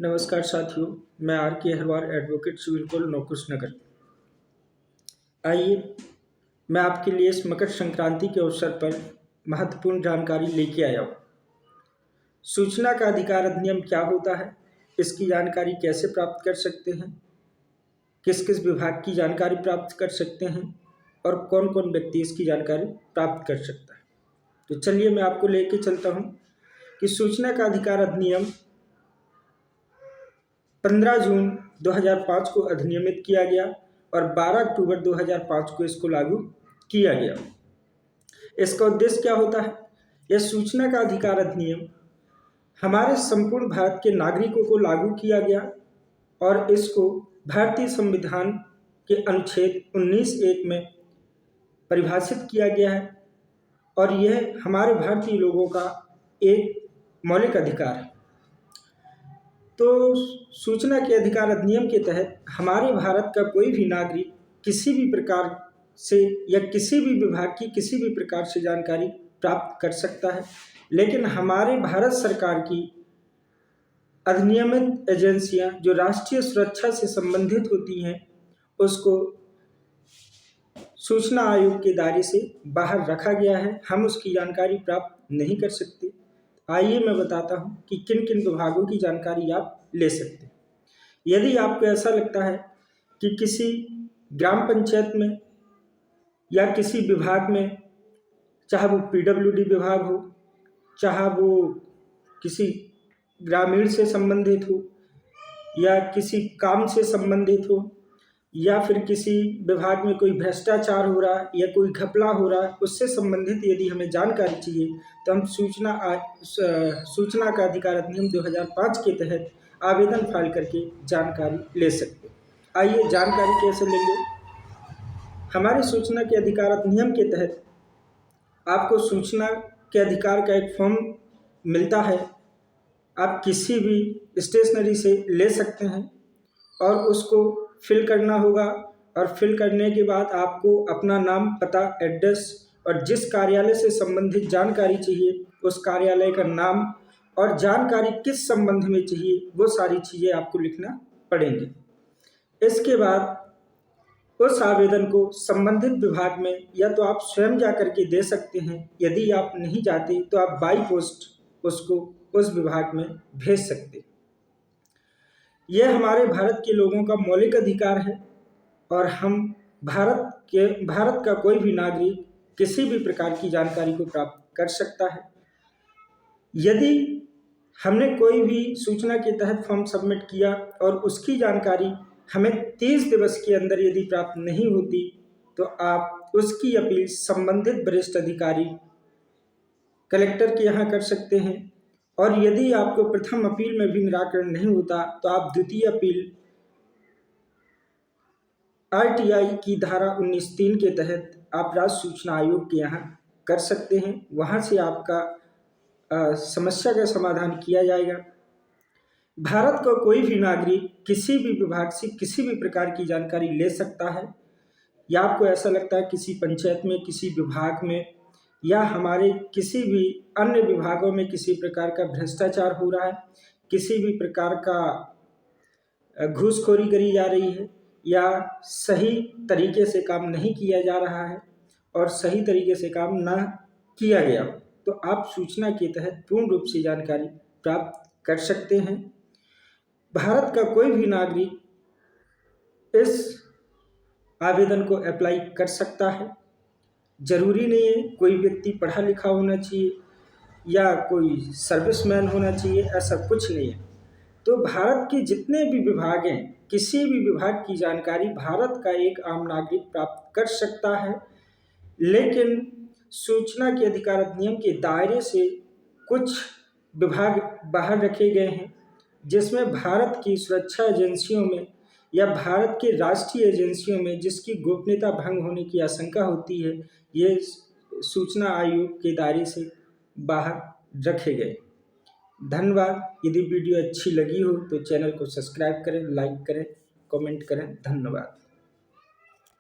नमस्कार साथियों, मैं आर के अहरवार एडवोकेट सिविल कोर्ट नौकुश नगर। आइए मैं आपके लिए इस मकर संक्रांति के अवसर पर महत्वपूर्ण जानकारी लेके आया हूँ। सूचना का अधिकार अधिनियम क्या होता है, इसकी जानकारी कैसे प्राप्त कर सकते हैं, किस किस विभाग की जानकारी प्राप्त कर सकते हैं और कौन कौन व्यक्ति इसकी जानकारी प्राप्त कर सकता है। तो चलिए मैं आपको लेके चलता हूँ कि सूचना का अधिकार अधिनियम 15 जून 2005 को अधिनियमित किया गया और 12 अक्टूबर 2005 को इसको लागू किया गया। इसका उद्देश्य क्या होता है? यह सूचना का अधिकार अधिनियम हमारे संपूर्ण भारत के नागरिकों को लागू किया गया और इसको भारतीय संविधान के अनुच्छेद 19(1) में परिभाषित किया गया है और यह हमारे भारतीय लोगों का एक मौलिक अधिकार है। तो सूचना के अधिकार अधिनियम के तहत हमारे भारत का कोई भी नागरिक किसी भी प्रकार से या किसी भी विभाग की किसी भी प्रकार से जानकारी प्राप्त कर सकता है, लेकिन हमारे भारत सरकार की अधिनियमित एजेंसियां जो राष्ट्रीय सुरक्षा से संबंधित होती हैं उसको सूचना आयोग के दायरे से बाहर रखा गया है। हम उसकी जानकारी प्राप्त नहीं कर सकते। आइए मैं बताता हूं कि किन किन विभागों की जानकारी आप ले सकते हैं। यदि आपको ऐसा लगता है कि किसी ग्राम पंचायत में या किसी विभाग में, चाहे वो पीडब्ल्यूडी विभाग हो, चाहे वो किसी ग्रामीण से संबंधित हो या किसी काम से संबंधित हो या फिर किसी विभाग में कोई भ्रष्टाचार हो रहा है या कोई घपला हो रहा है, उससे संबंधित यदि हमें जानकारी चाहिए तो हम सूचना का अधिकार अधिनियम 2005 के तहत आवेदन फाइल करके जानकारी ले सकते हैं। आइए जानकारी कैसे लेंगे। हमारे सूचना के अधिकार अधिनियम के तहत आपको सूचना के अधिकार का एक फॉर्म मिलता है। आप किसी भी स्टेशनरी से ले सकते हैं और उसको फिल करना होगा और फिल करने के बाद आपको अपना नाम, पता, एड्रेस और जिस कार्यालय से संबंधित जानकारी चाहिए उस कार्यालय का नाम और जानकारी किस संबंध में चाहिए वो सारी चीज़ें आपको लिखना पड़ेंगी। इसके बाद उस आवेदन को संबंधित विभाग में या तो आप स्वयं जा कर के दे सकते हैं, यदि आप नहीं जाते तो आप बाई पोस्ट उसको उस विभाग में भेज सकते हैं। यह हमारे भारत के लोगों का मौलिक अधिकार है और हम भारत का कोई भी नागरिक किसी भी प्रकार की जानकारी को प्राप्त कर सकता है। यदि हमने कोई भी सूचना के तहत फॉर्म सबमिट किया और उसकी जानकारी हमें 30 दिवस के अंदर यदि प्राप्त नहीं होती तो आप उसकी अपील संबंधित वरिष्ठ अधिकारी कलेक्टर के यहाँ कर सकते हैं और यदि आपको प्रथम अपील में भी निराकरण नहीं होता तो आप द्वितीय अपील आरटीआई की धारा 19(3) के तहत आप राज्य सूचना आयोग के यहाँ कर सकते हैं। वहाँ से आपका समस्या का समाधान किया जाएगा। भारत का कोई भी नागरिक किसी भी विभाग से किसी भी प्रकार की जानकारी ले सकता है। या आपको ऐसा लगता है किसी पंचायत में, किसी विभाग में या हमारे किसी भी अन्य विभागों में किसी प्रकार का भ्रष्टाचार हो रहा है, किसी भी प्रकार का घूसखोरी करी जा रही है या सही तरीके से काम नहीं किया जा रहा है और सही तरीके से काम ना किया गया, तो आप सूचना के तहत पूर्ण रूप से जानकारी प्राप्त कर सकते हैं। भारत का कोई भी नागरिक इस आवेदन को अप्लाई कर सकता है। जरूरी नहीं है कोई व्यक्ति पढ़ा लिखा होना चाहिए या कोई सर्विसमैन होना चाहिए, ऐसा कुछ नहीं है। तो भारत के जितने भी विभाग हैं, किसी भी विभाग की जानकारी भारत का एक आम नागरिक प्राप्त कर सकता है, लेकिन सूचना के अधिकार अधिनियम के दायरे से कुछ विभाग बाहर रखे गए हैं, जिसमें भारत की सुरक्षा एजेंसियों में या भारत के राष्ट्रीय एजेंसियों में जिसकी गोपनीयता भंग होने की आशंका होती है, ये सूचना आयोग के दायरे से बाहर रखे गए। धन्यवाद। यदि वीडियो अच्छी लगी हो तो चैनल को सब्सक्राइब करें, लाइक करें, कमेंट करें। धन्यवाद।